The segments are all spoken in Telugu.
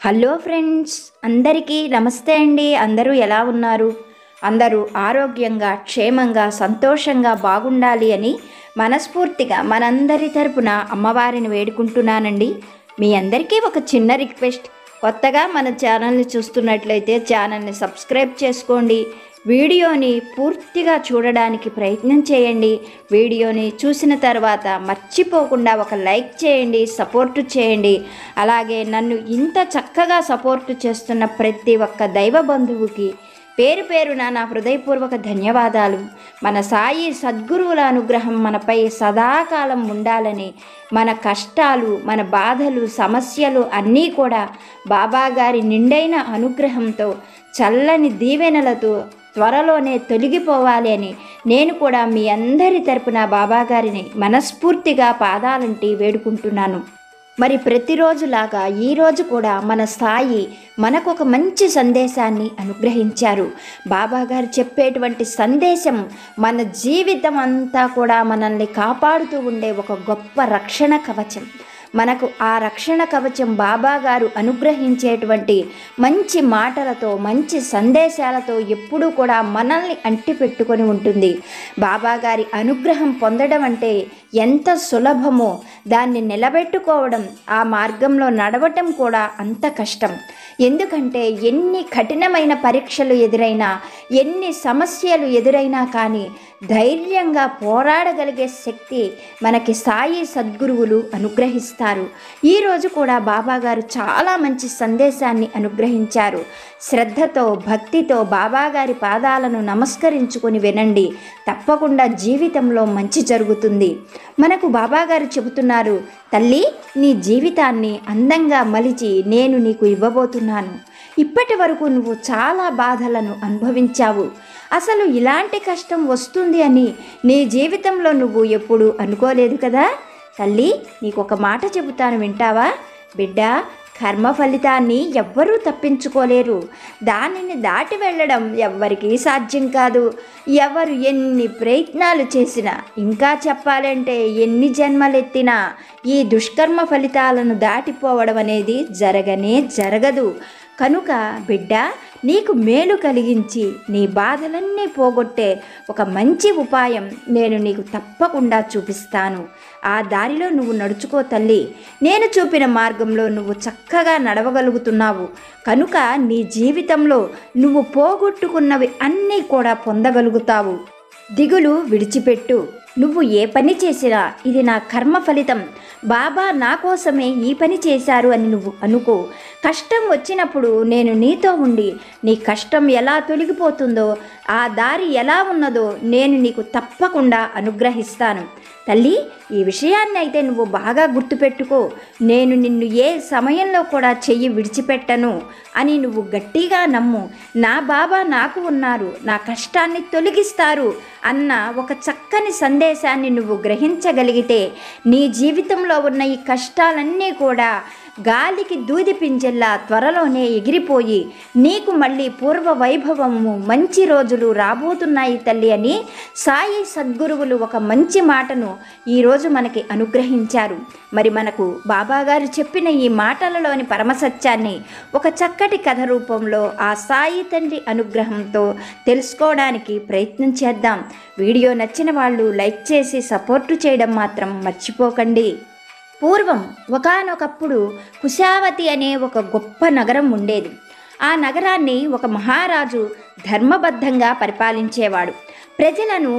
హలో ఫ్రెండ్స్, అందరికీ నమస్తే అండి. అందరూ ఎలా ఉన్నారు? అందరూ ఆరోగ్యంగా, క్షేమంగా, సంతోషంగా బాగుండాలి అని మనస్ఫూర్తిగా మనందరి తరపున అమ్మవారిని వేడుకుంటున్నానండి. మీ అందరికీ ఒక చిన్న రిక్వెస్ట్. కొత్తగా మన ఛానల్ని చూస్తున్నట్లయితే ఛానల్ని సబ్స్క్రైబ్ చేసుకోండి. వీడియోని పూర్తిగా చూడడానికి ప్రయత్నం చేయండి. వీడియోని చూసిన తర్వాత మర్చిపోకుండా ఒక లైక్ చేయండి, సపోర్టు చేయండి. అలాగే నన్ను ఇంత చక్కగా సపోర్టు చేస్తున్న ప్రతి ఒక్క దైవ బంధువుకి పేరు పేరున నా హృదయపూర్వక ధన్యవాదాలు. మన సాయి సద్గురువుల అనుగ్రహం మనపై సదాకాలం ఉండాలని, మన కష్టాలు, మన బాధలు, సమస్యలు అన్నీ కూడా బాబాగారి నిండైన అనుగ్రహంతో, చల్లని దీవెనలతో త్వరలోనే తొలగిపోవాలి అని నేను కూడా మీ అందరి తరపున బాబాగారిని మనస్ఫూర్తిగా పాదాలంటి వేడుకుంటున్నాను. మరి ప్రతిరోజులాగా ఈరోజు కూడా మన సాయి మనకు ఒక మంచి సందేశాన్ని అనుగ్రహించారు. బాబాగారు చెప్పేటువంటి సందేశం మన జీవితం అంతా కూడా మనల్ని కాపాడుతూ ఉండే ఒక గొప్ప రక్షణ కవచం. మనకు ఆ రక్షణ కవచం బాబాగారు అనుగ్రహించేటువంటి మంచి మాటలతో, మంచి సందేశాలతో ఎప్పుడూ కూడా మనల్ని అంటిపెట్టుకొని ఉంటుంది. బాబాగారి అనుగ్రహం పొందడం అంటే ఎంత సులభమో దాన్ని నిలబెట్టుకోవడం, ఆ మార్గంలో నడవటం కూడా అంత కష్టం. ఎందుకంటే ఎన్ని కఠినమైన పరీక్షలు ఎదురైనా, ఎన్ని సమస్యలు ఎదురైనా కానీ ధైర్యంగా పోరాడగలిగే శక్తి మనకి సాయి సద్గురువులు అనుగ్రహిస్తారు. ఈరోజు కూడా బాబాగారు చాలా మంచి సందేశాన్ని అనుగ్రహించారు. శ్రద్ధతో, భక్తితో బాబాగారి పాదాలను నమస్కరించుకొని వినండి. తప్పకుండా జీవితంలో మంచి జరుగుతుంది. మనకు బాబాగారు చెబుతున్నారు, తల్లి, నీ జీవితాన్ని అందంగా మలిచి నేను నీకు ఇవ్వబోతున్నాను. ఇప్పటి వరకు నువ్వు చాలా బాధలను అనుభవించావు. అసలు ఇలాంటి కష్టం వస్తుంది అని నీ జీవితంలో నువ్వు ఎప్పుడూ అనుకోలేదు కదా. తల్లి, నీకు ఒక మాట చెబుతాను, వింటావా? బిడ్డ, కర్మ ఫలితాన్ని ఎవ్వరూ తప్పించుకోలేరు. దానిని దాటి వెళ్ళడం ఎవ్వరికీ సాధ్యం కాదు. ఎవరు ఎన్ని ప్రయత్నాలు చేసినా, ఇంకా చెప్పాలంటే ఎన్ని జన్మలెత్తినా ఈ దుష్కర్మ ఫలితాలను దాటిపోవడం అనేది జరగనే జరగదు. కనుక బిడ్డ, నీకు మేలు కలిగించి నీ బాధలన్నీ పోగొట్టే ఒక మంచి ఉపాయం నేను నీకు తప్పకుండా చూపిస్తాను. ఆ దారిలో నువ్వు నడుచుకో తల్లి. నేను చూపిన మార్గంలో నువ్వు చక్కగా నడవగలుగుతున్నావు. కనుక నీ జీవితంలో నువ్వు పోగొట్టుకున్నవి అన్నీ కూడా పొందగలుగుతావు. దిగులు విడిచిపెట్టు. నువ్వు ఏ పని చేసినా ఇది నా కర్మ ఫలితం, బాబా నా కోసమే ఈ పని చేశారు అని నువ్వు అనుకో. కష్టం వచ్చినప్పుడు నేను నీతో ఉండి నీ కష్టం ఎలా తొలగిపోతుందో, ఆ దారి ఎలా ఉన్నదో నేను నీకు తప్పకుండా అనుగ్రహిస్తాను. తల్లి, ఈ విషయాన్ని అయితే నువ్వు బాగా గుర్తుపెట్టుకో. నేను నిన్ను ఏ సమయంలో కూడా చెయ్యి విడిచిపెట్టను అని నువ్వు గట్టిగా నమ్ము. నా బాబా నాకు ఉన్నారు, నా కష్టాన్ని తొలగిస్తారు అన్న ఒక చక్కని సందేశాన్ని నువ్వు గ్రహించగలిగితే నీ జీవితంలో ఉన్న ఈ కష్టాలన్నీ కూడా గాలికి దూది పింజల్లా త్వరలోనే ఎగిరిపోయి నీకు మళ్ళీ పూర్వ వైభవము, మంచి రోజులు రాబోతున్నాయి తల్లి అని సాయి సద్గురువులు ఒక మంచి మాటను ఈరోజు మనకి అనుగ్రహించారు. మరి మనకు బాబాగారు చెప్పిన ఈ మాటలలోని పరమసత్యాన్ని ఒక చక్కటి కథ రూపంలో ఆ సాయి తండ్రి అనుగ్రహంతో తెలుసుకోవడానికి ప్రయత్నం చేద్దాం. వీడియో నచ్చిన వాళ్ళు లైక్ చేసి సపోర్టు చేయడం మాత్రం మర్చిపోకండి. పూర్వం ఒకానొకప్పుడు కుశావతి అనే ఒక గొప్ప నగరం ఉండేది. ఆ నగరాన్ని ఒక మహారాజు ధర్మబద్ధంగా పరిపాలించేవాడు. ప్రజలను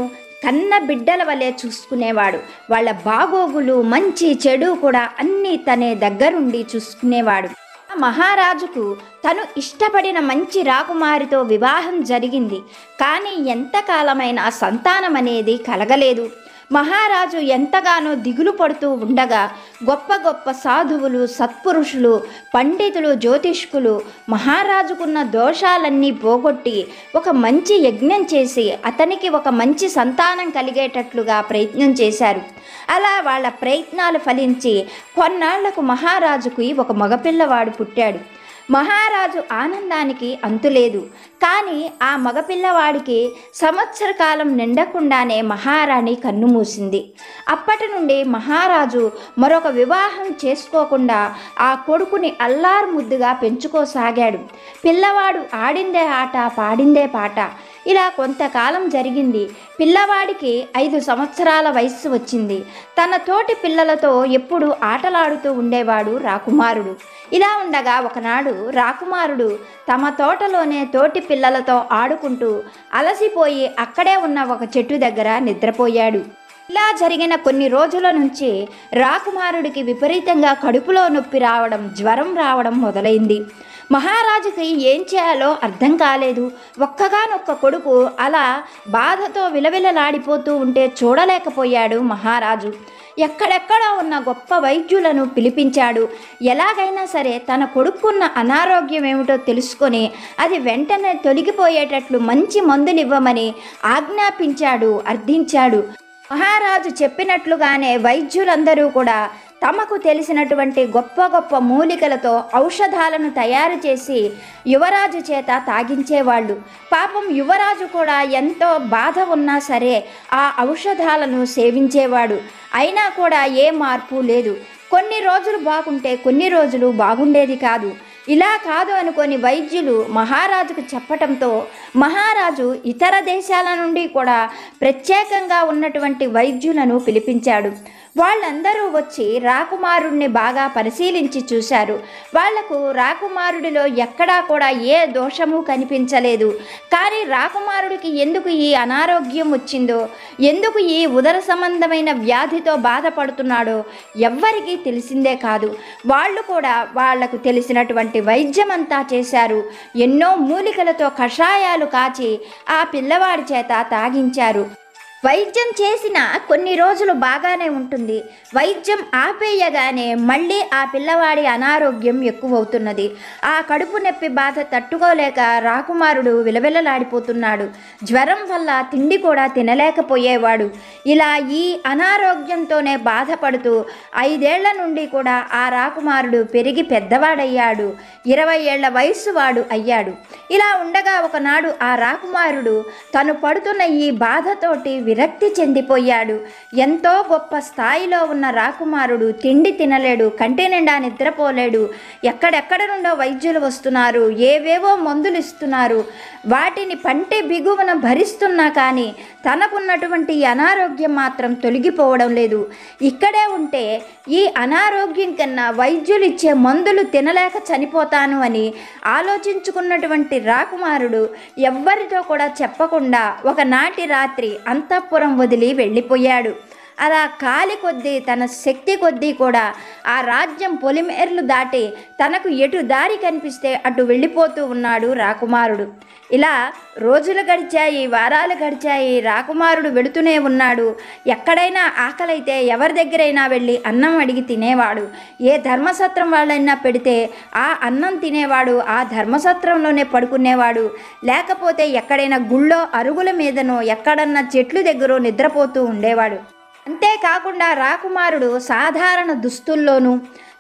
కన్న బిడ్డల వలె చూసుకునేవాడు. వాళ్ళ బాగోగులు, మంచి చెడు కూడా అన్నీ తనే దగ్గరుండి చూసుకునేవాడు. ఆ మహారాజుకు తను ఇష్టపడిన మంచి రాకుమారితో వివాహం జరిగింది. కానీ ఎంతకాలమైన సంతానం అనేది కలగలేదు. మహారాజు ఎంతగానో దిగులు పడుతూ ఉండగా గొప్ప గొప్ప సాధువులు, సత్పురుషులు, పండితులు, జ్యోతిష్కులు మహారాజుకున్న దోషాలన్నీ పోగొట్టి ఒక మంచి యజ్ఞం చేసి అతనికి ఒక మంచి సంతానం కలిగేటట్లుగా ప్రయత్నం చేశారు. అలా వాళ్ళ ప్రయత్నాలు ఫలించి కొన్నాళ్లకు మహారాజుకి ఒక మగపిల్లవాడు పుట్టాడు. మహారాజు ఆనందానికి అంతులేదు. కానీ ఆ మగపిల్లవాడికి సంవత్సర కాలం నిండకుండానే మహారాణి కన్నుమూసింది. అప్పటి నుండి మహారాజు మరొక వివాహం చేసుకోకుండా ఆ కొడుకుని అల్లారు ముద్దుగా పెంచుకోసాగాడు. పిల్లవాడు ఆడిందే ఆట, పాడిందే పాట. ఇలా కొంతకాలం జరిగింది. పిల్లవాడికి 5 సంవత్సరాల వయస్సు వచ్చింది. తన తోటి పిల్లలతో ఎప్పుడూ ఆటలాడుతూ ఉండేవాడు రాకుమారుడు. ఇలా ఉండగా ఒకనాడు రాకుమారుడు తమ తోటలోనే తోటి పిల్లలతో ఆడుకుంటూ అలసిపోయి అక్కడే ఉన్న ఒక చెట్టు దగ్గర నిద్రపోయాడు. ఇలా జరిగిన కొన్ని రోజుల నుంచి రాకుమారుడికి విపరీతంగా కడుపులో నొప్పి రావడం, జ్వరం రావడం మొదలైంది. మహారాజుకి ఏం చేయాలో అర్థం కాలేదు. ఒక్కగానొక్క కొడుకు అలా బాధతో విలవిలలాడిపోతూ ఉంటే చూడలేకపోయాడు మహారాజు. ఎక్కడెక్కడో ఉన్న గొప్ప వైద్యులను పిలిపించాడు. ఎలాగైనా సరే తన కొడుకున్న అనారోగ్యం ఏమిటో తెలుసుకొని అది వెంటనే తొలగిపోయేటట్లు మంచి మందునివ్వమని ఆజ్ఞాపించాడు, అర్థించాడు. మహారాజు చెప్పినట్లుగానే వైద్యులందరూ కూడా తమకు తెలిసినటువంటి గొప్ప గొప్ప మూలికలతో ఔషధాలను తయారు చేసి యువరాజు చేత తాగించేవాళ్ళు. పాపం యువరాజు కూడా ఎంతో బాధ ఉన్నా సరే ఆ ఔషధాలను సేవించేవాడు. అయినా కూడా ఏ మార్పు లేదు. కొన్ని రోజులు బాగుంటే కొన్ని రోజులు బాగుండేది కాదు. ఇలా కాదు అనుకొని వైద్యులు మహారాజుకు చెప్పటంతో మహారాజు ఇతర దేశాల నుండి కూడా ప్రత్యేకంగా ఉన్నటువంటి వైద్యులను పిలిపించాడు. వాళ్ళందరూ వచ్చి రాకుమారుడిని బాగా పరిశీలించి చూశారు. వాళ్లకు రాకుమారుడిలో ఎక్కడా కూడా ఏ దోషము కనిపించలేదు. కానీ రాకుమారుడికి ఎందుకు ఈ అనారోగ్యం వచ్చిందో, ఎందుకు ఈ ఉదర సంబంధమైన వ్యాధితో బాధపడుతున్నాడో ఎవ్వరికీ తెలిసిందే కాదు. వాళ్ళు కూడా వాళ్లకు తెలిసినటువంటి వైద్యమంతా చేశారు. ఎన్నో మూలికలతో కషాయాలు కాచి ఆ పిల్లవాడి చేత తాగించారు. వైద్యం చేసిన కొన్ని రోజులు బాగానే ఉంటుంది. వైద్యం ఆపేయగానే మళ్ళీ ఆ పిల్లవాడి అనారోగ్యం ఎక్కువవుతున్నది. ఆ కడుపు నొప్పి బాధ తట్టుకోలేక రాకుమారుడు విలవిలలాడిపోతున్నాడు. జ్వరం వల్ల తిండి కూడా తినలేకపోయేవాడు. ఇలా ఈ అనారోగ్యంతోనే బాధపడుతూ 5 ఏళ్ల నుండి కూడా ఆ రాకుమారుడు పెరిగి పెద్దవాడయ్యాడు. 20 ఏళ్ల వయస్సు వాడు అయ్యాడు. ఇలా ఉండగా ఒకనాడు ఆ రాకుమారుడు తను పడుతున్న ఈ బాధతోటి విరక్తి చెందిపోయాడు. ఎంతో గొప్ప స్థాయిలో ఉన్న రాకుమారుడు తిండి తినలేడు, కంటి నిండా నిద్రపోలేడు. ఎక్కడెక్కడ నుండో వైద్యులు వస్తున్నారు, ఏవేవో మందులు ఇస్తున్నారు. వాటిని పంటి బిగువన భరిస్తున్నా కానీ తనకున్నటువంటి అనారోగ్యం మాత్రం తొలగిపోవడం లేదు. ఇక్కడే ఉంటే ఈ అనారోగ్యం కన్నా వైద్యులు ఇచ్చే మందులు తినలేక చనిపోతాను అని ఆలోచించుకున్నటువంటి రాకుమారుడు ఎవ్వరితో కూడా చెప్పకుండా ఒకనాటి రాత్రి అంతఃపురం వదిలి వెళ్ళిపోయాడు. అలా కాలి కొద్దీ తన శక్తి కొద్దీ కూడా ఆ రాజ్యం పొలిమేర్లు దాటి తనకు ఎటు దారి కనిపిస్తే అటు వెళ్ళిపోతూ ఉన్నాడు రాకుమారుడు. ఇలా రోజులు గడిచాయి, వారాలు గడిచాయి. రాకుమారుడు వెళుతూనే ఉన్నాడు. ఎక్కడైనా ఆకలైతే ఎవరి దగ్గరైనా వెళ్ళి అన్నం అడిగి తినేవాడు. ఏ ధర్మసత్రం వాళ్ళైనా పెడితే ఆ అన్నం తినేవాడు. ఆ ధర్మసత్రంలోనే పడుకునేవాడు. లేకపోతే ఎక్కడైనా గుళ్ళో అరుగుల మీదనో ఎక్కడన్నా చెట్లు దగ్గర నిద్రపోతూ ఉండేవాడు. అంతేకాకుండా రాకుమారుడు సాధారణ దుస్తుల్లోనూ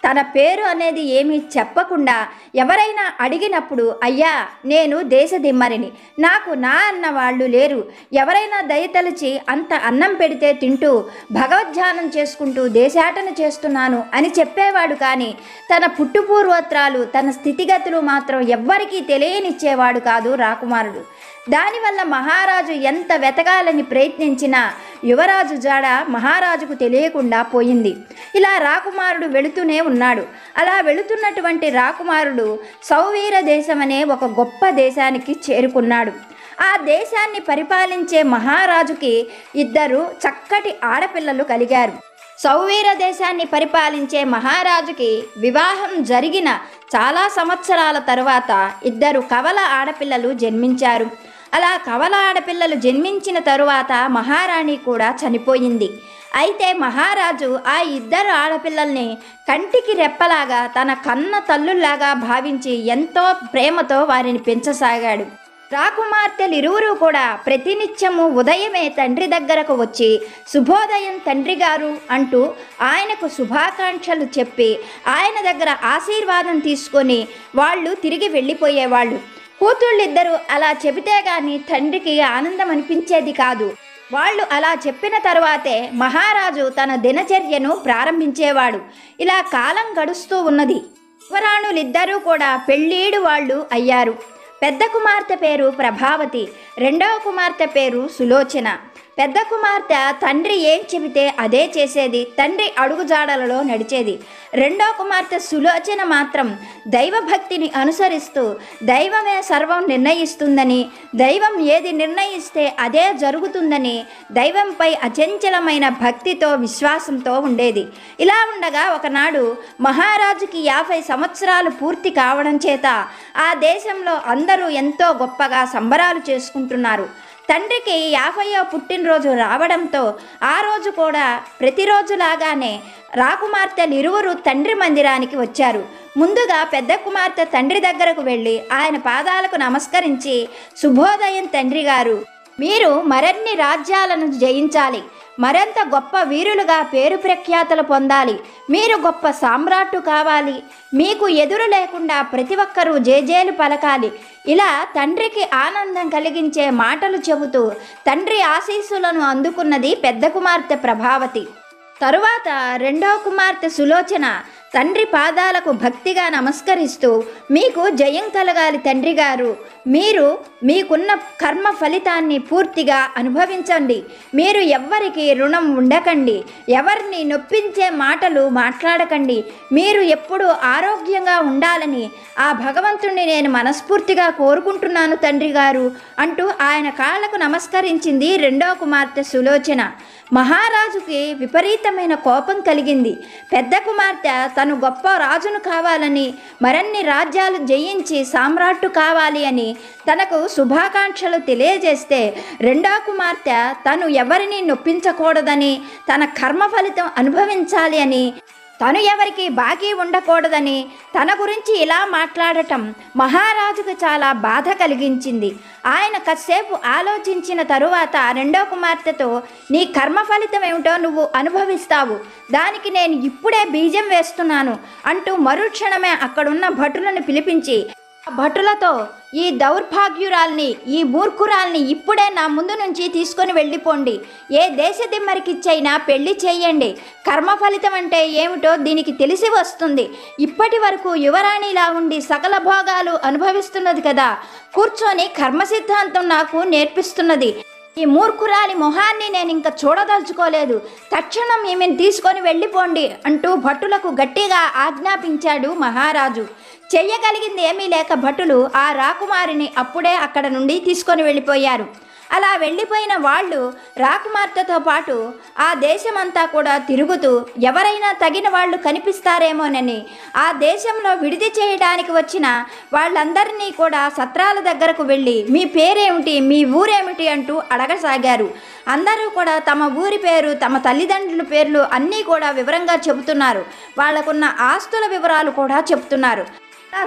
తన పేరు అనేది ఏమీ చెప్పకుండా ఎవరైనా అడిగినప్పుడు, అయ్యా నేను దేశదిమ్మరిని, నాకు నా అన్న వాళ్ళు లేరు, ఎవరైనా దయతలిచి అంత అన్నం పెడితే తింటూ భగవద్ధ్యానం చేసుకుంటూ దేశాటన చేస్తున్నాను అని చెప్పేవాడు. కానీ తన పుట్టుపూర్వత్రాలు, తన స్థితిగతులు మాత్రం ఎవ్వరికీ తెలియనిచ్చేవాడు కాదు రాకుమారుడు. దానివల్ల మహారాజు ఎంత వెతకాలని ప్రయత్నించినా యువరాజు జాడ మహారాజుకు తెలియకుండా పోయింది. ఇలా రాకుమారుడు వెళుతూనే ఉన్నాడు. అలా వెళుతున్నటువంటి రాకుమారుడు సౌవీర దేశం అనే ఒక గొప్ప దేశానికి చేరుకున్నాడు. ఆ దేశాన్ని పరిపాలించే మహారాజుకి 2 చక్కటి ఆడపిల్లలు కలిగారు. సౌవీర దేశాన్ని పరిపాలించే మహారాజుకి వివాహం జరిగిన చాలా సంవత్సరాల తరువాత 2 కవల ఆడపిల్లలు జన్మించారు. అలా కవల ఆడపిల్లలు జన్మించిన తరువాత మహారాణి కూడా చనిపోయింది. అయితే మహారాజు ఆ 2 ఆడపిల్లల్ని కంటికి రెప్పలాగా తన కన్న తల్లుల్లాగా భావించి ఎంతో ప్రేమతో వారిని పెంచసాగాడు. రాకుమార్తెలిరువురు కూడా ప్రతినిత్యము ఉదయమే తండ్రి దగ్గరకు వచ్చి శుభోదయం తండ్రి గారు అంటూ ఆయనకు శుభాకాంక్షలు చెప్పి ఆయన దగ్గర ఆశీర్వాదం తీసుకొని వాళ్ళు తిరిగి వెళ్ళిపోయేవాళ్ళు. కూతుళ్ళిద్దరూ అలా చెబితే గాని తండ్రికి ఆనందం అనిపించేది కాదు. వాళ్ళు అలా చెప్పిన తరువాతే మహారాజు తన దినచర్యను ప్రారంభించేవాడు. ఇలా కాలం గడుస్తూ ఉన్నది. యువరాణులిద్దరూ కూడా పెళ్ళీడు వాళ్ళు అయ్యారు. పెద్ద కుమార్తె పేరు ప్రభావతి, రెండవ కుమార్తె పేరు సులోచన. పెద్ద కుమార్తె తండ్రి ఏం చెబితే అదే చేసేది, తండ్రి అడుగుజాడలలో నడిచేది. రెండో కుమార్తె సులోచన మాత్రం దైవభక్తిని అనుసరిస్తూ దైవమే సర్వం నిర్ణయిస్తుందని, దైవం ఏది నిర్ణయిస్తే అదే జరుగుతుందని దైవంపై అచంచలమైన భక్తితో విశ్వాసంతో ఉండేది. ఇలా ఉండగా ఒకనాడు మహారాజుకి 50 సంవత్సరాలు పూర్తి కావడం చేత ఆ దేశంలో అందరూ ఎంతో గొప్పగా సంబరాలు చేసుకుంటున్నారు. తండ్రికి 50వ పుట్టినరోజు రావడంతో ఆ రోజు కూడా ప్రతిరోజులాగానే రాకుమార్తెలిరువురు తండ్రి మందిరానికి వచ్చారు. ముందుగా పెద్ద కుమార్తె తండ్రి దగ్గరకు వెళ్ళి ఆయన పాదాలకు నమస్కరించి, శుభోదయం తండ్రి గారు, మీరు మరిన్ని రాజ్యాలను జయించాలి, మరింత గొప్ప వీరులుగా పేరు ప్రఖ్యాతలు పొందాలి, మీరు గొప్ప సామ్రాట్టు కావాలి, మీకు ఎదురు లేకుండా ప్రతి ఒక్కరూ జేజేలు పలకాలి. ఇలా తండ్రికి ఆనందం కలిగించే మాటలు చెబుతూ తండ్రి ఆశీస్సులను అందుకున్నది పెద్ద కుమార్తె ప్రభావతి. తరువాత రెండవ కుమార్తె సులోచన తండ్రి పాదాలకు భక్తిగా నమస్కరిస్తూ, మీకు జయం కలగాలి తండ్రి గారు, మీరు మీకున్న కర్మ ఫలితాన్ని పూర్తిగా అనుభవించండి, మీరు ఎవ్వరికి రుణం ఉండకండి, ఎవరిని నొప్పించే మాటలు మాట్లాడకండి, మీరు ఎప్పుడూ ఆరోగ్యంగా ఉండాలని ఆ భగవంతుణ్ణి నేను మనస్ఫూర్తిగా కోరుకుంటున్నాను తండ్రి గారు అంటూ ఆయన కాళ్లకు నమస్కరించింది రెండవ కుమార్తె సులోచన. మహారాజుకి విపరీతమైన కోపం కలిగింది. పెద్ద కుమార్తె తను గొప్ప రాజును కావాలని, మరిన్ని రాజ్యాలు జయించి సామ్రాట్టు కావాలి అని తనకు శుభాకాంక్షలు తెలియజేస్తే, రెండో కుమార్తె తను ఎవరిని నొప్పించకూడదని, తన కర్మ ఫలితం అనుభవించాలి అని, తను ఎవరికి బాకీ ఉండకూడదని తన గురించి ఇలా మాట్లాడటం మహారాజుకు చాలా బాధ కలిగించింది. ఆయన కాసేపు ఆలోచించిన తరువాత రెండో కుమార్తెతో, నీ కర్మ ఫలితం ఏమిటో నువ్వు అనుభవిస్తావు, దానికి నేను ఇప్పుడే బీజం వేస్తున్నాను అంటూ మరుక్షణమే అక్కడున్న భటులను పిలిపించి, భటులతో, ఈ దౌర్భాగ్యురాల్ని, ఈ మూర్ఖురాల్ని ఇప్పుడే నా ముందు నుంచి తీసుకొని వెళ్ళిపోండి, ఏ దేశదిమ్మరికిచ్చైనా పెళ్లి చేయండి, కర్మ ఫలితం అంటే ఏమిటో దీనికి తెలిసి వస్తుంది, ఇప్పటి వరకు యువరాణిలా ఉండి సకల భోగాలు అనుభవిస్తున్నది కదా, కూర్చొని కర్మ సిద్ధాంతం నాకు నేర్పిస్తున్నది, ఈ మూర్ఖురాలి మొహాన్ని నేను ఇంకా చూడదలుచుకోలేదు, తక్షణం ఈమెను తీసుకొని వెళ్ళిపోండి అంటూ భటులకు గట్టిగా ఆజ్ఞాపించాడు మహారాజు. చెయ్యగలిగింది ఏమీ లేక భటులు ఆ రాకుమారిని అప్పుడే అక్కడ నుండి తీసుకొని వెళ్ళిపోయారు. అలా వెళ్ళిపోయిన వాళ్ళు రాకుమార్తెతో పాటు ఆ దేశమంతా కూడా తిరుగుతూ ఎవరైనా తగిన వాళ్ళు కనిపిస్తారేమోనని ఆ దేశంలో విడిది చేయడానికి వచ్చిన వాళ్ళందరినీ కూడా సత్రాల దగ్గరకు వెళ్ళి, మీ పేరేమిటి, మీ ఊరేమిటి అంటూ అడగసాగారు. అందరూ కూడా తమ ఊరి పేరు, తమ తల్లిదండ్రుల పేర్లు అన్నీ కూడా వివరంగా చెబుతున్నారు. వాళ్ళకున్న ఆస్తుల వివరాలు కూడా చెప్తున్నారు.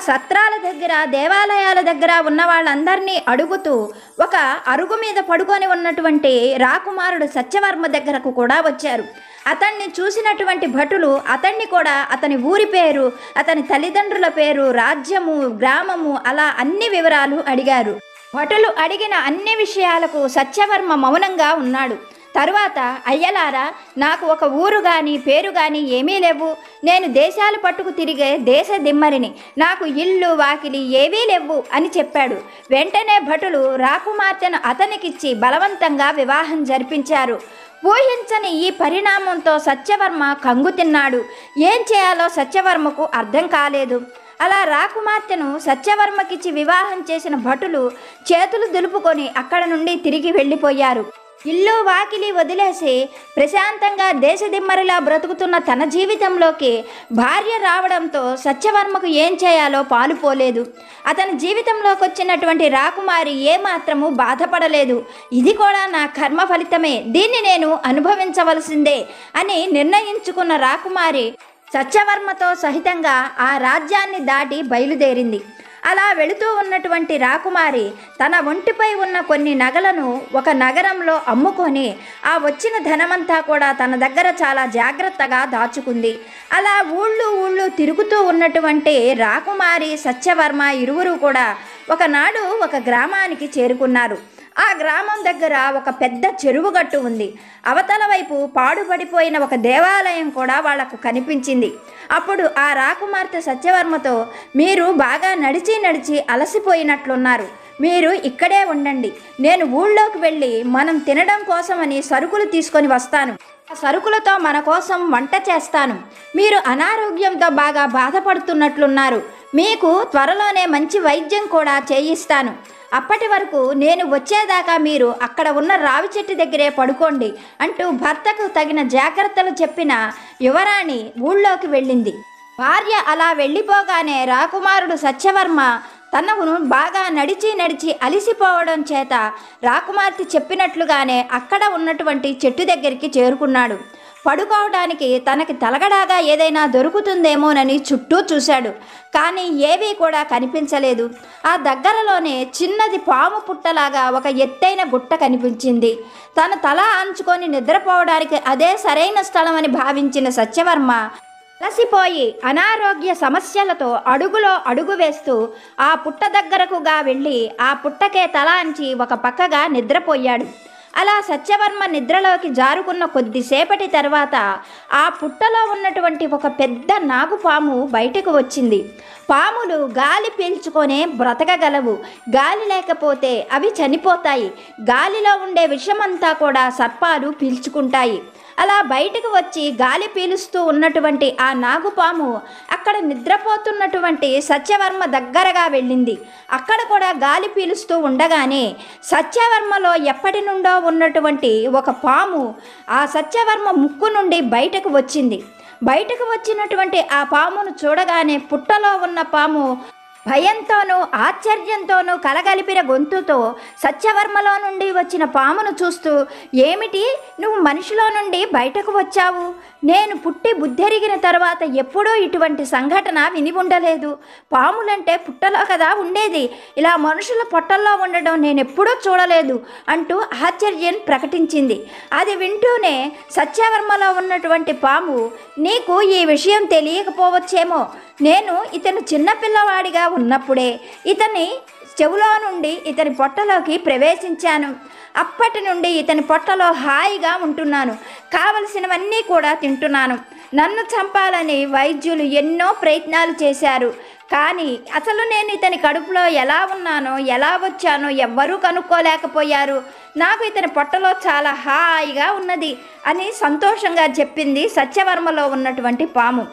సత్రాల దగ్గర, దేవాలయాల దగ్గర ఉన్న వాళ్ళందరినీ అడుగుతూ ఒక అరుగు మీద పడుకొని ఉన్నటువంటి రాకుమారుడు సత్యవర్మ దగ్గరకు కూడా వచ్చారు. అతన్ని చూసినటువంటి భటులు అతన్ని కూడా అతని ఊరి పేరు, అతని తల్లిదండ్రుల పేరు, రాజ్యము, గ్రామము అలా అన్ని వివరాలు అడిగారు. భటులు అడిగిన అన్ని విషయాలకు సత్యవర్మ మౌనంగా ఉన్నాడు. తరువాత, అయ్యలారా, నాకు ఒక ఊరు కానీ పేరు కానీ ఏమీ లేవు, నేను దేశాలు పట్టుకు తిరిగే దేశ దిమ్మరిని, నాకు ఇల్లు వాకిలి ఏవీ లేవు అని చెప్పాడు. వెంటనే భటులు రాకుమార్తెను అతనికిచ్చి బలవంతంగా వివాహం జరిపించారు. ఊహించని ఈ పరిణామంతో సత్యవర్మ కంగు తిన్నాడు. ఏం చేయాలో సత్యవర్మకు అర్థం కాలేదు. అలా రాకుమార్తెను సత్యవర్మకిచ్చి వివాహం చేసిన భటులు చేతులు దులుపుకొని అక్కడ నుండి తిరిగి వెళ్ళిపోయారు. ఇల్లు వాకిలి వదిలేసి ప్రశాంతంగా దేశదిమ్మరిలా బ్రతుకుతున్న తన జీవితంలోకి భార్య రావడంతో సత్యవర్మకు ఏం చేయాలో పాలుపోలేదు. అతని జీవితంలోకి వచ్చినటువంటి రాకుమారి ఏమాత్రము బాధపడలేదు. ఇది కూడా నా కర్మ ఫలితమే, దీన్ని నేను అనుభవించవలసిందే అని నిర్ణయించుకున్న రాకుమారి సత్యవర్మతో సహితంగా ఆ రాజ్యాన్ని దాటి బయలుదేరింది. అలా వెళుతూ ఉన్నటువంటి రాకుమారి తన ఒంటిపై ఉన్న కొన్ని నగలను ఒక నగరంలో అమ్ముకొని ఆ వచ్చిన ధనమంతా కూడా తన దగ్గర చాలా జాగ్రత్తగా దాచుకుంది. అలా ఊళ్ళు తిరుగుతూ ఉన్నటువంటి రాకుమారి సత్యవర్మ ఇరువురు కూడా ఒకనాడు ఒక గ్రామానికి చేరుకున్నారు. ఆ గ్రామం దగ్గర ఒక పెద్ద చెరువు గట్టు ఉంది. అవతల వైపు పాడుపడిపోయిన ఒక దేవాలయం కూడా వాళ్లకు కనిపించింది. అప్పుడు ఆ రాకుమార్తె సత్యవర్మతో, మీరు బాగా నడిచి అలసిపోయినట్లున్నారు, మీరు ఇక్కడే ఉండండి, నేను ఊళ్ళోకి వెళ్ళి మనం తినడం కోసమని సరుకులు తీసుకొని వస్తాను, ఆ సరుకులతో మన కోసం వంట చేస్తాను, మీరు అనారోగ్యంతో బాగా బాధపడుతున్నట్లున్నారు, మీకు త్వరలోనే మంచి వైద్యం కూడా చేయిస్తాను, అప్పటి వరకు నేను వచ్చేదాకా మీరు అక్కడ ఉన్న రావి చెట్టు దగ్గరే పడుకోండి అంటూ భర్తకు తగిన జాగ్రత్తలు చెప్పిన యువరాణి ఊళ్ళోకి వెళ్ళింది. భార్య అలా వెళ్ళిపోగానే రాకుమారుడు సత్యవర్మ తనను బాగా నడిచి అలిసిపోవడం చేత రాకుమార్తె చెప్పినట్లుగానే అక్కడ ఉన్నటువంటి చెట్టు దగ్గరికి చేరుకున్నాడు. పడుకోవడానికి తనకి తలగడాగా ఏదైనా దొరుకుతుందేమోనని చుట్టూ చూశాడు. కానీ ఏవీ కూడా కనిపించలేదు. ఆ దగ్గరలోనే చిన్నది పాము పుట్టలాగా ఒక ఎత్తైన గుట్ట కనిపించింది. తన తల ఆంచుకొని నిద్రపోవడానికి అదే సరైన స్థలం అని భావించిన సత్యవర్మ అలసిపోయి అనారోగ్య సమస్యలతో అడుగులో అడుగు వేస్తూ ఆ పుట్ట దగ్గరకుగా వెళ్ళి ఆ పుట్టకే తల అంచి ఒక పక్కగా నిద్రపోయాడు. అలా సత్యవర్మ నిద్రలోకి జారుకున్న కొద్దిసేపటి తర్వాత ఆ పుట్టలో ఉన్నటువంటి ఒక పెద్ద నాగుపాము బయటకు వచ్చింది. పాములు గాలి పీల్చుకొనే బ్రతకగలవు, గాలి లేకపోతే అవి చనిపోతాయి. గాలిలో ఉండే విషమంతా కూడా సర్పాలు పీల్చుకుంటాయి. అలా బయటకు వచ్చి గాలి పీలుస్తూ ఉన్నటువంటి ఆ నాగుపాము అక్కడ నిద్రపోతున్నటువంటి సత్యవర్మ దగ్గరగా వెళ్ళింది. అక్కడ కూడా గాలి పీలుస్తూ ఉండగానే సత్యవర్మలో ఎప్పటి నుండో ఉన్నటువంటి ఒక పాము ఆ సత్యవర్మ ముక్కు నుండి బయటకు వచ్చింది. బయటకు వచ్చినటువంటి ఆ పామును చూడగానే పుట్టలో ఉన్న పాము భయంతోనూ ఆశ్చర్యంతోనూ కలగలిపిన గొంతుతో సత్యవర్మలో నుండి వచ్చిన పామును చూస్తూ, ఏమిటి, నువ్వు మనిషిలో నుండి బయటకు వచ్చావు? నేను పుట్టి బుద్ధెరిగిన తర్వాత ఎప్పుడూ ఇటువంటి సంఘటన విని ఉండలేదు. పాములంటే పుట్టలో కదా ఉండేది, ఇలా మనుషుల పొట్టల్లో ఉండడం నేను ఎప్పుడూ చూడలేదు అంటూ ఆశ్చర్యం ప్రకటించింది. అది వింటూనే సత్యవర్మలో ఉన్నటువంటి పాము, నీకు ఈ విషయం తెలియకపోవచ్చేమో, నేను ఇతను చిన్నపిల్లవాడిగా ఉన్నప్పుడే ఇతని చెవులో నుండి ఇతని పొట్టలోకి ప్రవేశించాను. అప్పటి నుండి ఇతని పొట్టలో హాయిగా ఉంటున్నాను, కావలసినవన్నీ కూడా తింటున్నాను. నన్ను చంపాలని వైద్యులు ఎన్నో ప్రయత్నాలు చేశారు, కానీ అసలు నేను ఇతని కడుపులో ఎలా ఉన్నానో ఎలా వచ్చానో ఎవ్వరూ కనుక్కోలేకపోయారు. నాకు ఇతని పొట్టలో చాలా హాయిగా ఉన్నది అని సంతోషంగా చెప్పింది సత్యవర్మలో ఉన్నటువంటి పాము.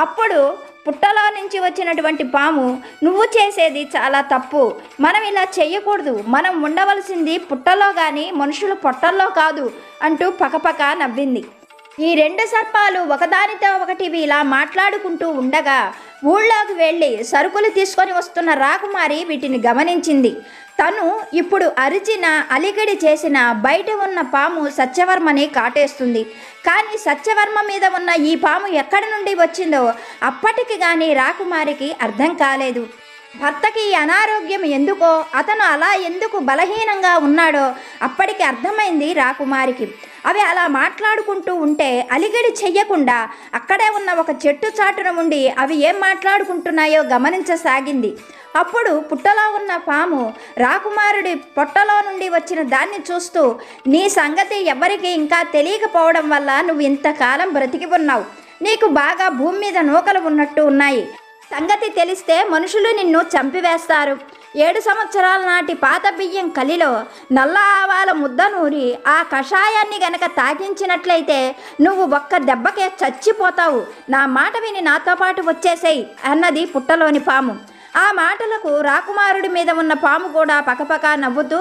అప్పుడు పుట్టలో నుంచి వచ్చినటువంటి పాము, నువ్వు చేసేది చాలా తప్పు, మనం ఇలా చెయ్యకూడదు, మనం ఉండవలసింది పుట్టలో కానీ మనుషుల పొట్టల్లో కాదు అంటూ పకపక నవ్వింది. ఈ రెండు సర్పాలు ఒకదానితో ఒకటి ఇలా మాట్లాడుకుంటూ ఉండగా ఊళ్ళోకి వెళ్ళి సరుకులు తీసుకొని వస్తున్న రాకుమారి వీటిని గమనించింది. తను ఇప్పుడు అరిచిన అలికిడి చేసిన బయట ఉన్న పాము సత్యవర్మని కాటేస్తుంది. కానీ సత్యవర్మ మీద ఉన్న ఈ పాము ఎక్కడి నుండి వచ్చిందో అప్పటికి కానీ రాకుమారికి అర్థం కాలేదు. భర్తకి అనారోగ్యం ఎందుకో, అతను అలా ఎందుకు బలహీనంగా ఉన్నాడో అప్పటికి అర్థమైంది రాకుమారికి. అవి అలా మాట్లాడుకుంటూ ఉంటే అలిగడి చెయ్యకుండా అక్కడే ఉన్న ఒక చెట్టు చాటున ఉండి అవి ఏం మాట్లాడుకుంటున్నాయో గమనించసాగింది. అప్పుడు పుట్టలో ఉన్న పాము రాకుమారుడి పొట్టలో నుండి వచ్చిన దాన్ని చూస్తూ, నీ సంగతి ఎవరికి ఇంకా తెలియకపోవడం వల్ల నువ్వు ఇంతకాలం బ్రతికి ఉన్నావు, నీకు బాగా భూమి మీద నూకలు ఉన్నట్టు ఉన్నాయి, సంగతి తెలిస్తే మనుషులు నిన్ను చంపివేస్తారు. 7 సంవత్సరాల నాటి పాత బియ్యం కలిలో నల్ల ఆవాల ముద్ద నూరి ఆ కషాయాన్ని గనక తాగించినట్లయితే నువ్వు ఒక్క దెబ్బకే చచ్చిపోతావు, నా మాట విని నాతో పాటు వచ్చేసేయ్ అన్నది పుట్టలోని పాము. ఆ మాటలకు రాకుమారుడి మీద ఉన్న పాము కూడా పకపక నవ్వుతూ,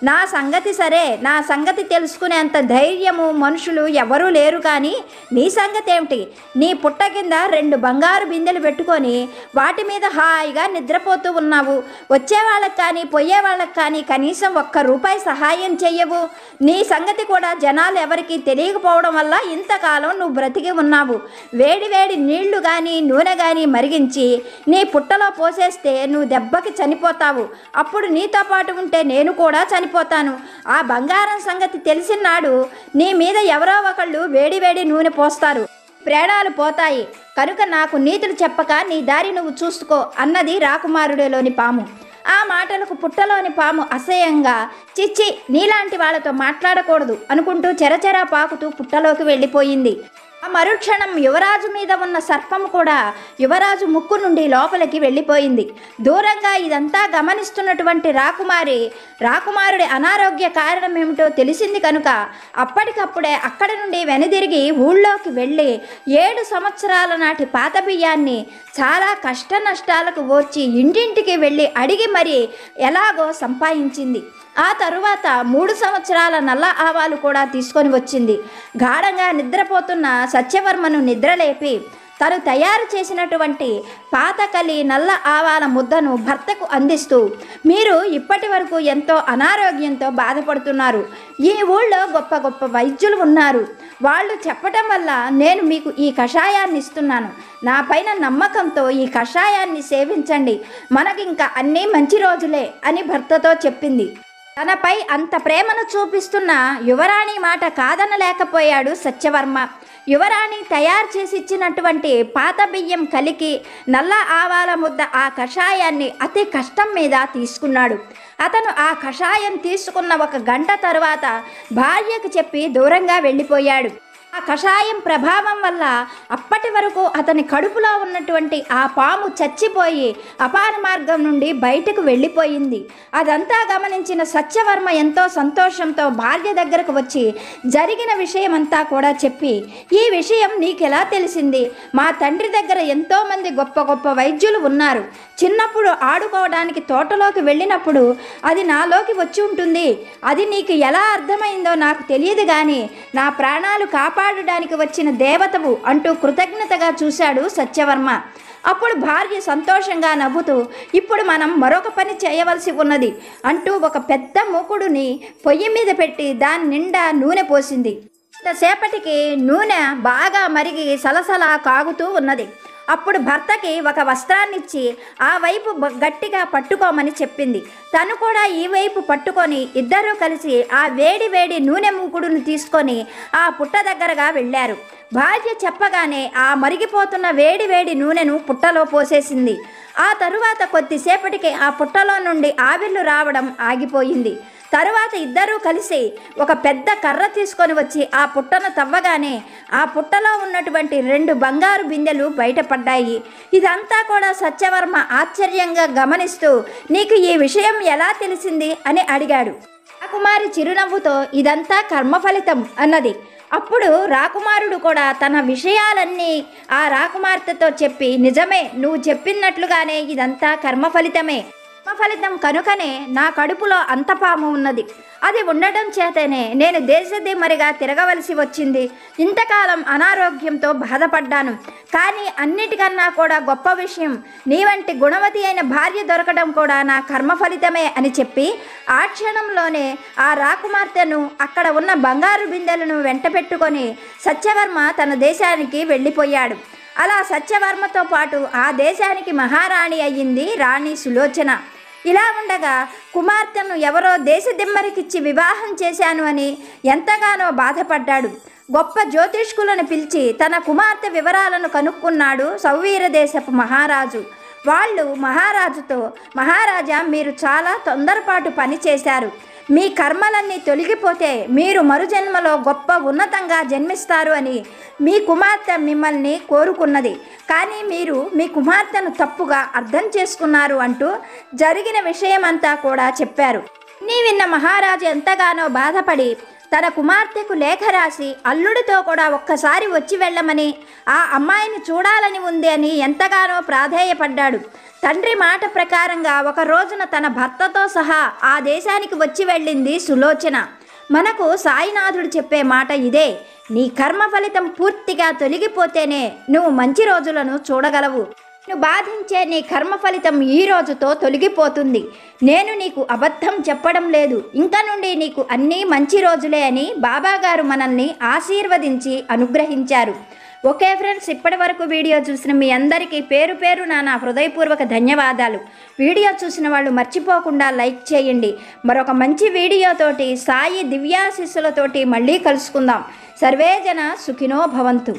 నా సంగతి సరే, నా సంగతి తెలుసుకునేంత ధైర్యము మనుషులు ఎవరూ లేరు, కానీ నీ సంగతి ఏమిటి? నీ పుట్ట కింద 2 బంగారు బిందెలు పెట్టుకొని వాటి మీద హాయిగా నిద్రపోతూ ఉన్నావు, వచ్చేవాళ్ళకి కానీ పోయేవాళ్ళకి కానీ కనీసం ₹1 సహాయం చెయ్యవు. నీ సంగతి కూడా జనాలు ఎవరికి తెలియకపోవడం వల్ల ఇంతకాలం నువ్వు బ్రతికి ఉన్నావు. వేడి వేడి నీళ్లు కానీ నూనె కానీ మరిగించి నీ పుట్టలో పోసే చేస్తే నువ్వు దెబ్బకి చనిపోతావు, అప్పుడు నీతో పాటు ఉంటే నేను కూడా చనిపోతాను. ఆ బంగారం సంగతి తెలిసిన నాడు నీ మీద ఎవరో ఒకళ్ళు వేడి వేడి నూనె పోస్తారు, ప్రాణాలు పోతాయి. కనుక నాకు నీతులు చెప్పక నీ దారి నువ్వు చూసుకో అన్నది రాకుమారుడిలోని పాము. ఆ మాటలకు పుట్టలోని పాము అసహ్యంగా, చిచ్చి నీలాంటి వాళ్ళతో మాట్లాడకూడదు అనుకుంటూ చెరచెరా పాకుతూ పుట్టలోకి వెళ్ళిపోయింది. ఆ మరుక్షణం యువరాజు మీద ఉన్న సర్పము కూడా యువరాజు ముక్కు నుండి లోపలికి వెళ్ళిపోయింది. దూరంగా ఇదంతా గమనిస్తున్నటువంటి రాకుమారుడి అనారోగ్య కారణం ఏమిటో తెలిసింది కనుక అప్పటికప్పుడే అక్కడి నుండి వెనుదిరిగి ఊళ్ళోకి వెళ్ళి 7 సంవత్సరాల నాటి పాత బియ్యాన్ని చాలా కష్ట నష్టాలకు ఓర్చి ఇంటింటికి వెళ్ళి అడిగి మరీ ఎలాగో సంపాదించింది. ఆ తరువాత 3 సంవత్సరాల నల్ల ఆవాలు కూడా తీసుకొని వచ్చింది. గాఢంగా నిద్రపోతున్న సత్యవర్మను నిద్రలేపి తను తయారు చేసినటువంటి పాతకలి నల్ల ఆవాల ముద్దను భర్తకు అందిస్తూ, మీరు ఇప్పటి వరకు ఎంతో అనారోగ్యంతో బాధపడుతున్నారు, ఈ ఊళ్ళో గొప్ప గొప్ప వైద్యులు ఉన్నారు, వాళ్ళు చెప్పటం వల్ల నేను మీకు ఈ కషాయాన్ని ఇస్తున్నాను, నా పైన నమ్మకంతో ఈ కషాయాన్ని సేవించండి, మనకింకా అన్నీ మంచి రోజులే అని భర్తతో చెప్పింది. తనపై అంత ప్రేమను చూపిస్తున్న యువరాణి మాట కాదనలేకపోయాడు సత్యవర్మ. యువరాణి తయారు చేసి ఇచ్చినటువంటి పాత బియ్యం కలికి నల్ల ఆవాల ముద్ద ఆ కషాయాన్ని అతి కష్టం మీద తీసుకున్నాడు. అతను ఆ కషాయం తీసుకున్న 1 గంట తరువాత భార్యకు చెప్పి దూరంగా వెళ్ళిపోయాడు. ఆ కషాయం ప్రభావం వల్ల అప్పటి వరకు అతని కడుపులో ఉన్నటువంటి ఆ పాము చచ్చిపోయి అపార మార్గం నుండి బయటకు వెళ్ళిపోయింది. అదంతా గమనించిన సత్యవర్మ ఎంతో సంతోషంతో భార్య దగ్గరకు వచ్చి జరిగిన విషయమంతా కూడా చెప్పి, ఈ విషయం నీకెలా తెలిసింది? మా తండ్రి దగ్గర ఎంతోమంది గొప్ప గొప్ప వైద్యులు ఉన్నారు, చిన్నప్పుడు ఆడుకోవడానికి తోటలోకి వెళ్ళినప్పుడు అది నాలోకి వచ్చి ఉంటుంది, అది నీకు ఎలా అర్థమైందో నాకు తెలియదు, కానీ నా ప్రాణాలు కాపాడడానికి వచ్చిన దేవతవు అంటూ కృతజ్ఞతగా చూశాడు సత్యవర్మ. అప్పుడు భార్య సంతోషంగా నవ్వుతూ, ఇప్పుడు మనం మరొక పని చేయవలసి ఉన్నది అంటూ ఒక పెద్ద మూకుడుని పొయ్యి మీద పెట్టి దాని నిండా నూనె పోసింది. ఇంతసేపటికి నూనె బాగా మరిగి సలసలా కాగుతూ ఉన్నది. అప్పుడు భర్తకి ఒక వస్త్రాన్నిచ్చి ఆ వైపు గట్టిగా పట్టుకోమని చెప్పింది. తను కూడా ఈ వైపు పట్టుకొని ఇద్దరూ కలిసి ఆ వేడి వేడి నూనె మూకుడును తీసుకొని ఆ పుట్ట దగ్గరగా వెళ్ళారు. భార్య చెప్పగానే ఆ మరిగిపోతున్న వేడి వేడి నూనెను పుట్టలో పోసేసింది. ఆ తరువాత కొద్దిసేపటికి ఆ పుట్టలో నుండి ఆవిర్లు రావడం ఆగిపోయింది. తరువాత ఇద్దరూ కలిసి ఒక పెద్ద కర్ర తీసుకొని వచ్చి ఆ పుట్టను తవ్వగానే ఆ పుట్టలో ఉన్నటువంటి 2 బంగారు బిందెలు బయటపడ్డాయి. ఇదంతా కూడా సత్యవర్మ ఆశ్చర్యంగా గమనిస్తూ, నీకు ఈ విషయం ఎలా తెలిసింది అని అడిగాడు. రాకుమారి చిరునవ్వుతో, ఇదంతా కర్మఫలితం అన్నది. అప్పుడు రాకుమారుడు కూడా తన విషయాలన్నీ ఆ రాకుమార్తెతో చెప్పి, నిజమే, నువ్వు చెప్పినట్లుగానే ఇదంతా కర్మఫలితమే, కర్మఫలితం కనుకనే నా కడుపులో అంత పాము ఉన్నది, అది ఉండడం చేతనే నేను దేశదిమ్మరిగా తిరగవలసి వచ్చింది, ఇంతకాలం అనారోగ్యంతో బాధపడ్డాను, కానీ అన్నిటికన్నా కూడా గొప్ప విషయం నీ వంటి గుణవతి అయిన భార్య దొరకడం కూడా నా కర్మఫలితమే అని చెప్పి ఆ క్షణంలోనే ఆ రాకుమార్తెను అక్కడ ఉన్న బంగారు బిందెలను వెంట పెట్టుకొని సత్యవర్మ తన దేశానికి వెళ్ళిపోయాడు. అలా సత్యవర్మతో పాటు ఆ దేశానికి మహారాణి అయ్యింది రాణి సులోచన. ఇలా ఉండగా కుమార్తెను ఎవరో దేశదిమ్మరికిచ్చి వివాహం చేశాను అని ఎంతగానో బాధపడ్డాడు. గొప్ప జ్యోతిష్కులను పిలిచి తన కుమార్తె వివరాలను కనుక్కున్నాడు సౌవీర దేశపు మహారాజు. వాళ్ళు మహారాజుతో, మహారాజా, మీరు చాలా తొందరపాటు పని చేశారు, మీ కర్మలన్నీ తొలగిపోతే మీరు మరుజన్మలో గొప్ప ఉన్నతంగా జన్మిస్తారు అని మీ కుమార్తె మిమ్మల్ని కోరుకున్నది, కానీ మీరు మీ కుమార్తెను తప్పుగా అర్థం చేసుకున్నారు అంటూ జరిగిన విషయమంతా కూడా చెప్పారు. నీ విన్న మహారాజు ఎంతగానో బాధపడి తన కుమార్తెకు లేఖ రాసి అల్లుడితో కూడా ఒక్కసారి వచ్చి వెళ్ళమని, ఆ అమ్మాయిని చూడాలని ఉంది అని ఎంతగానో ప్రాధేయపడ్డాడు. తండ్రి మాట ప్రకారంగా ఒక రోజున తన భర్తతో సహా ఆ దేశానికి వచ్చి వెళ్ళింది సులోచన. మనకు సాయినాథుడు చెప్పే మాట ఇదే, నీ కర్మ ఫలితం పూర్తిగా తొలగిపోతేనే నువ్వు మంచి రోజులను చూడగలవు. నిన్ను బాధించే నీ కర్మ ఫలితం ఈ రోజుతో తొలగిపోతుంది. నేను నీకు అబద్ధం చెప్పడం లేదు, ఇంక నుండి నీకు అన్నీ మంచి రోజులే అని బాబాగారు మనల్ని ఆశీర్వదించి అనుగ్రహించారు. ఓకే ఫ్రెండ్స్, ఇప్పటి వరకు వీడియో చూసిన మీ అందరికీ పేరు పేరు నా హృదయపూర్వక ధన్యవాదాలు. వీడియో చూసిన వాళ్ళు మర్చిపోకుండా లైక్ చేయండి. మరొక మంచి వీడియోతోటి సాయి దివ్యాశిస్సులతోటి మళ్ళీ కలుసుకుందాం. సర్వేజన సుఖినో భవంతు.